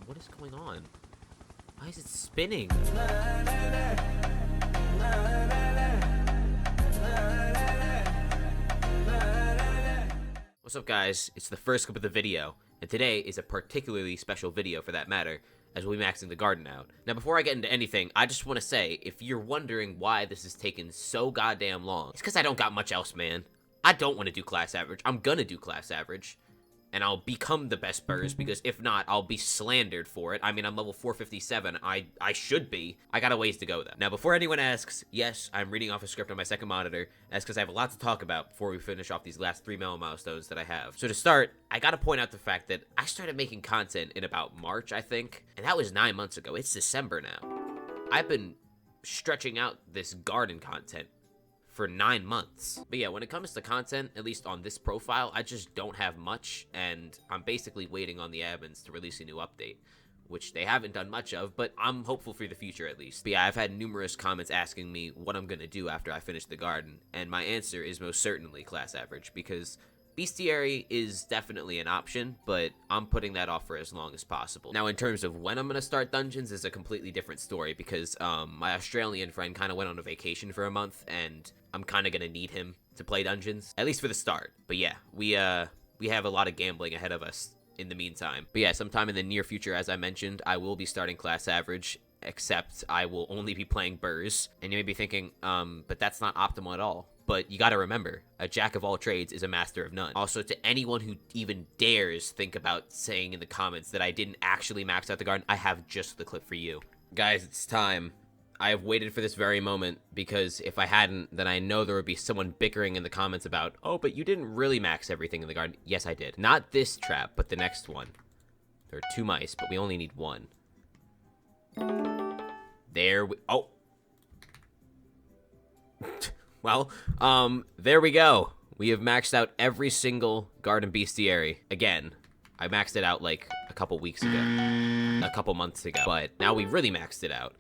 What is going on? Why is it spinning? What's up, guys? It's the first clip of the video, and today is a particularly special video for that matter, as we'll be maxing the garden out. Now, before I get into anything, I just want to say, if you're wondering why this has taken so goddamn long, it's because I don't got much else, man. I don't want to do class average. I'm gonna do class average, and I'll become the best Burrs, because if not, I'll be slandered for it. I mean, I'm level 457. I should be. I got a ways to go, though. Now, before anyone asks, yes, I'm reading off a script on my second monitor. That's because I have a lot to talk about before we finish off these last 3 milestones that I have. So to start, I gotta point out the fact that I started making content in about March, I think, and that was 9 months ago. It's December now. I've been stretching out this garden content for 9 months. But yeah, when it comes to content, at least on this profile, I just don't have much, and I'm basically waiting on the admins to release a new update, which they haven't done much of, but I'm hopeful for the future at least. But yeah, I've had numerous comments asking me what I'm gonna do after I finish the garden, and my answer is most certainly class average, because bestiary is definitely an option, but I'm putting that off for as long as possible. Now, in terms of when I'm gonna start dungeons is a completely different story, because my Australian friend kind of went on a vacation for a month, and I'm kind of gonna need him to play dungeons, at least for the start. But yeah, we have a lot of gambling ahead of us in the meantime. But yeah, sometime in the near future, as I mentioned, I will be starting class average, except I will only be playing Burrs. And you may be thinking, but that's not optimal at all. But you gotta remember, a jack of all trades is a master of none. Also, to anyone who even dares think about saying in the comments that I didn't actually max out the garden, I have just the clip for you. Guys, it's time. I have waited for this very moment, because if I hadn't, then I know there would be someone bickering in the comments about, oh, but you didn't really max everything in the garden. Yes, I did. Not this trap, but the next one. There are 2 mice, but we only need 1. There we... Oh! Well, there we go. We have maxed out every single garden bestiary. Again, I maxed it out like a couple weeks ago. A couple months ago. But now we really maxed it out.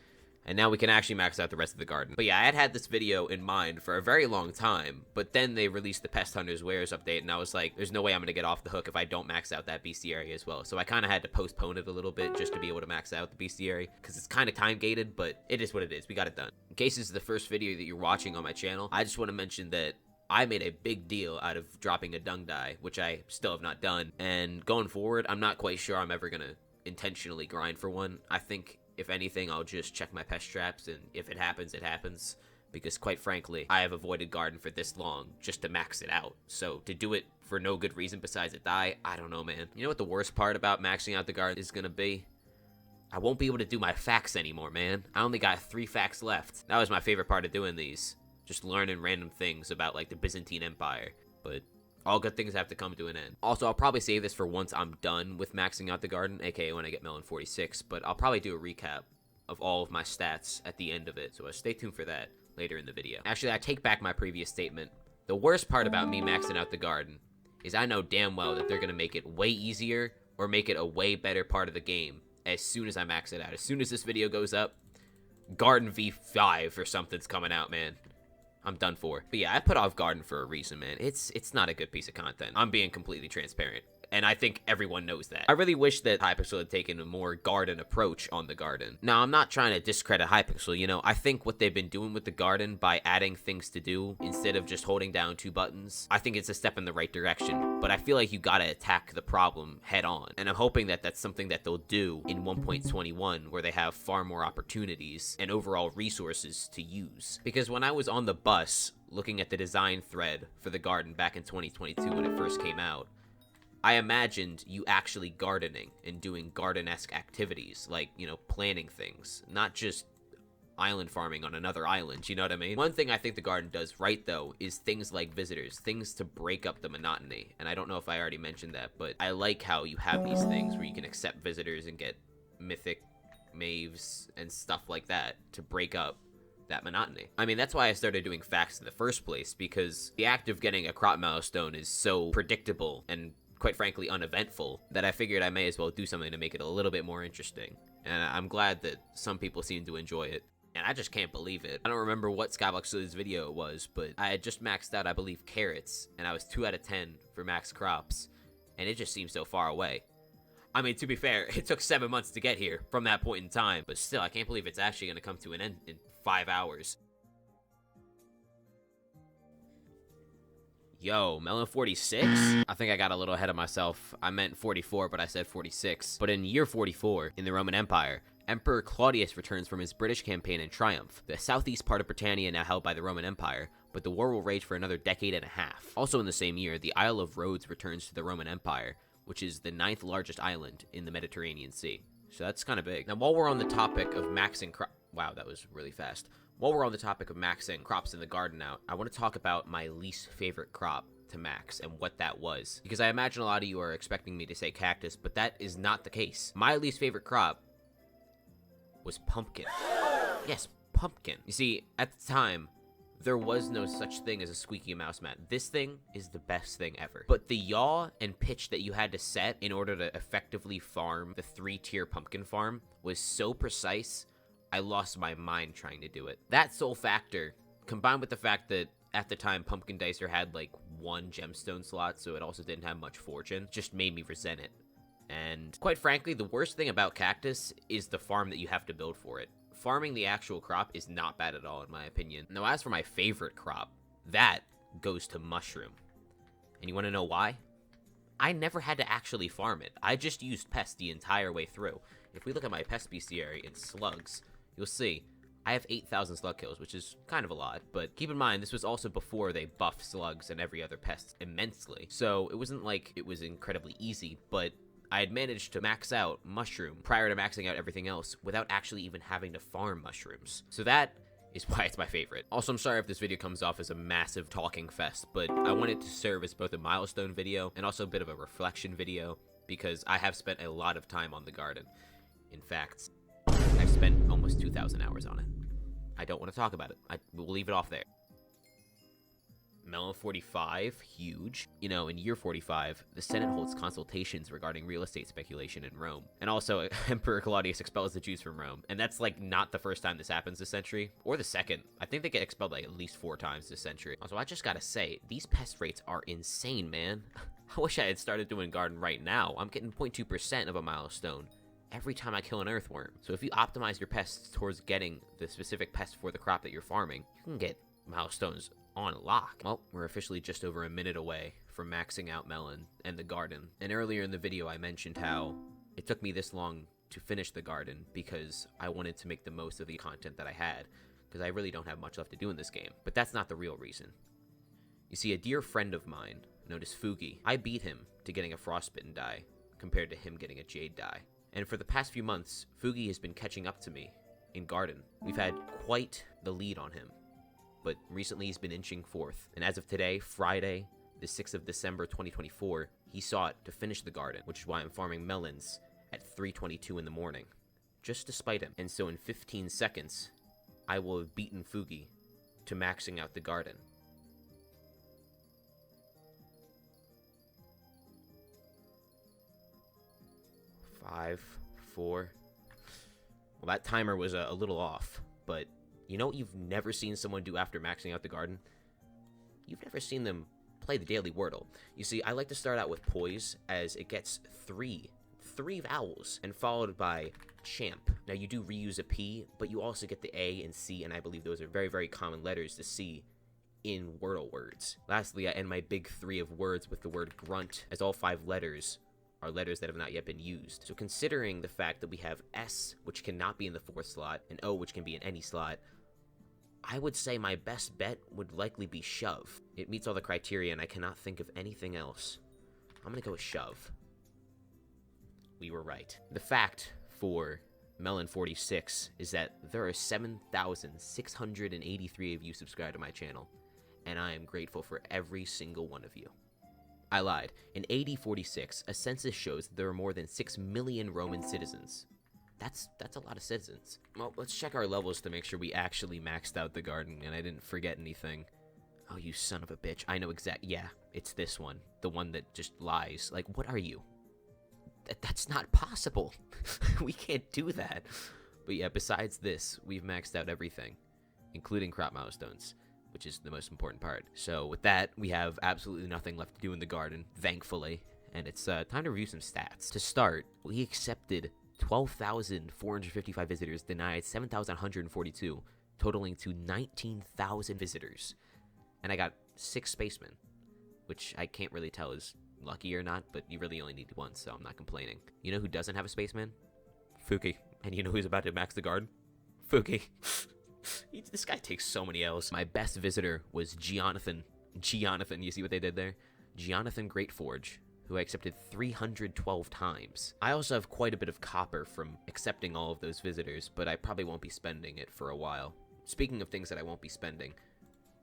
And now we can actually max out the rest of the garden. But yeah, I had this video in mind for a very long time, but then they released the Pest Hunters Wares update, and I was like, there's no way I'm gonna get off the hook if I don't max out that bestiary as well. So I kind of had to postpone it a little bit just to be able to max out the bestiary, because it's kind of time gated, but it is what it is. We got it done. In case this is the first video that you're watching on my channel, I just want to mention that I made a big deal out of dropping a dung die, which I still have not done. And going forward, I'm not quite sure I'm ever gonna intentionally grind for one. I think, if anything, I'll just check my pest traps, and if it happens, it happens. Because quite frankly, I have avoided garden for this long just to max it out. So to do it for no good reason besides a die, I don't know, man. You know what the worst part about maxing out the garden is gonna be? I won't be able to do my facts anymore, man. I only got 3 facts left. That was my favorite part of doing these. Just learning random things about, like, the Byzantine Empire. But all good things have to come to an end. Also, I'll probably save this for once I'm done with maxing out the garden, aka when I get Melon 46, but I'll probably do a recap of all of my stats at the end of it, so stay tuned for that later in the video. Actually, I take back my previous statement. The worst part about me maxing out the garden is I know damn well that they're gonna make it way easier or make it a way better part of the game as soon as I max it out. As soon as this video goes up, Garden V5 or something's coming out, man. I'm done for. But yeah, I put off garden for a reason, man. It's not a good piece of content. I'm being completely transparent, and I think everyone knows that. I really wish that Hypixel had taken a more garden approach on the garden. Now, I'm not trying to discredit Hypixel, you know. I think what they've been doing with the garden by adding things to do instead of just holding down 2 buttons, I think it's a step in the right direction. But I feel like you gotta attack the problem head on, and I'm hoping that that's something that they'll do in 1.21, where they have far more opportunities and overall resources to use. Because when I was on the bus looking at the design thread for the garden back in 2022 when it first came out, I imagined you actually gardening and doing garden-esque activities, like, you know, planting things, not just island farming on another island, you know what I mean? One thing I think the garden does right, though, is things like visitors, things to break up the monotony, and I don't know if I already mentioned that, but I like how you have these things where you can accept visitors and get mythic maves and stuff like that to break up that monotony. I mean, that's why I started doing facts in the first place, because the act of getting a crop milestone is so predictable and quite frankly uneventful that I figured I may as well do something to make it a little bit more interesting. And I'm glad that some people seem to enjoy it. And I just can't believe it. I don't remember what Skyblock Sillies video it was, but I had just maxed out, I believe, carrots, and I was 2 out of 10 for max crops, and it just seems so far away. I mean, to be fair, it took 7 months to get here from that point in time, but still, I can't believe it's actually going to come to an end in 5 hours. Yo, Melon 46? I think I got a little ahead of myself. I meant 44, but I said 46. But in year 44, in the Roman Empire, Emperor Claudius returns from his British campaign in triumph. The southeast part of Britannia now held by the Roman Empire, but the war will rage for another decade and a half. Also in the same year, the Isle of Rhodes returns to the Roman Empire, which is the 9th largest island in the Mediterranean Sea. So that's kind of big. Now, while we're on the topic of maxing wow, that was really fast. While we're on the topic of maxing crops in the garden out, I want to talk about my least favorite crop to max and what that was. Because I imagine a lot of you are expecting me to say cactus, but that is not the case. My least favorite crop was pumpkin. Yes, pumpkin. You see, at the time, there was no such thing as a squeaky mouse mat. This thing is the best thing ever. But the yaw and pitch that you had to set in order to effectively farm the 3-tier pumpkin farm was so precise, I lost my mind trying to do it. That sole factor, combined with the fact that at the time Pumpkin Dicer had like 1 gemstone slot, so it also didn't have much fortune, just made me resent it. And quite frankly, the worst thing about cactus is the farm that you have to build for it. Farming the actual crop is not bad at all, in my opinion. Now, as for my favorite crop, that goes to mushroom. And you want to know why? I never had to actually farm it. I just used pest the entire way through. If we look at my pest bestiary in slugs, you'll see I have 8,000 slug kills, which is kind of a lot, but keep in mind, this was also before they buffed slugs and every other pest immensely. So it wasn't like it was incredibly easy, but I had managed to max out mushroom prior to maxing out everything else without actually even having to farm mushrooms. So that is why it's my favorite. Also, I'm sorry if this video comes off as a massive talking fest, but I want it to serve as both a milestone video and also a bit of a reflection video because I have spent a lot of time on the garden. In fact, I've spent almost 2,000 hours on it. I don't want to talk about it. We'll leave it off there. Melon 45, huge. You know, in year 45, the Senate holds consultations regarding real estate speculation in Rome. And also, Emperor Claudius expels the Jews from Rome. And that's, like, not the first time this happens this century, or the second. I think they get expelled, like, at least 4 times this century. Also, I just gotta say, these pest rates are insane, man. I wish I had started doing garden right now. I'm getting 0.2% of a milestone every time I kill an earthworm. So if you optimize your pests towards getting the specific pest for the crop that you're farming, you can get milestones on lock. Well, we're officially just over a minute away from maxing out melon and the garden. And earlier in the video, I mentioned how it took me this long to finish the garden because I wanted to make the most of the content that I had, because I really don't have much left to do in this game. But that's not the real reason. You see, a dear friend of mine, known as Fugi, I beat him to getting a frostbitten dye compared to him getting a jade dye. And for the past few months, Fugi has been catching up to me in garden. We've had quite the lead on him, but recently he's been inching forth. And as of today, Friday, the 6th of December, 2024, he sought to finish the garden, which is why I'm farming melons at 3:22 in the morning, just to spite him. And so in 15 seconds, I will have beaten Fugi to maxing out the garden. Five, 4. Well, that timer was a little off, but you know what you've never seen someone do after maxing out the garden? You've never seen them play the daily Wordle. You see, I like to start out with poise, as it gets three vowels, and followed by champ. Now, you do reuse a P, but you also get the A and C, and I believe those are very, very common letters to see in Wordle words. Lastly, I end my big 3 of words with the word grunt, as all 5 letters are letters that have not yet been used. So considering the fact that we have S, which cannot be in the 4th slot, and O, which can be in any slot, I would say my best bet would likely be shove. It meets all the criteria, and I cannot think of anything else. I'm gonna go with shove. We were right. The fact for Melon 46 is that there are 7,683 of you subscribed to my channel, and I am grateful for every single one of you. I lied. In AD 46, a census shows that there are more than 6 million Roman citizens. That's a lot of citizens. Well, let's check our levels to make sure we actually maxed out the garden and I didn't forget anything. Oh, you son of a bitch. I know yeah, it's this one. The one that just lies. Like, what are you? That's not possible. We can't do that. But yeah, besides this, we've maxed out everything, including crop milestones, which is the most important part. So with that, we have absolutely nothing left to do in the garden, thankfully. and it's time to review some stats. To start, we accepted 12,455 visitors, denied 7,142, totaling to 19,000 visitors. And I got 6 spacemen, which I can't really tell is lucky or not, but you really only need 1, so I'm not complaining. You know who doesn't have a spaceman? Fuki. And you know who's about to max the guard? Fuki. This guy takes so many L's. My best visitor was Jonathan. You see what they did there? Jonathan Greatforge, who I accepted 312 times. I also have quite a bit of copper from accepting all of those visitors, but I probably won't be spending it for a while. Speaking of things that I won't be spending,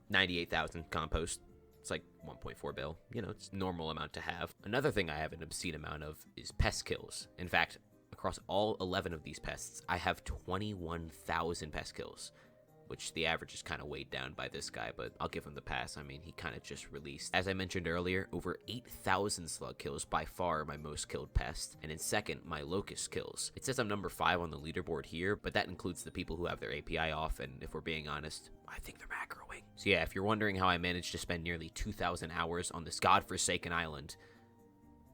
98,000 compost. It's like 1.4 bill. You know, it's a normal amount to have. Another thing I have an obscene amount of is pest kills. In fact, across all 11 of these pests, I have 21,000 pest kills, which the average is kind of weighed down by this guy, but I'll give him the pass. I mean, he kind of just released. As I mentioned earlier, over 8,000 slug kills, by far my most killed pest, and in second, my locust kills. It says I'm number 5 on the leaderboard here, but that includes the people who have their API off, and if we're being honest, I think they're macroing. So yeah, if you're wondering how I managed to spend nearly 2,000 hours on this godforsaken island,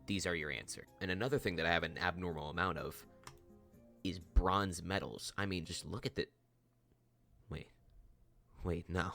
these are your answer. And another thing that I have an abnormal amount of is bronze medals. I mean, just look at the... Wait, no.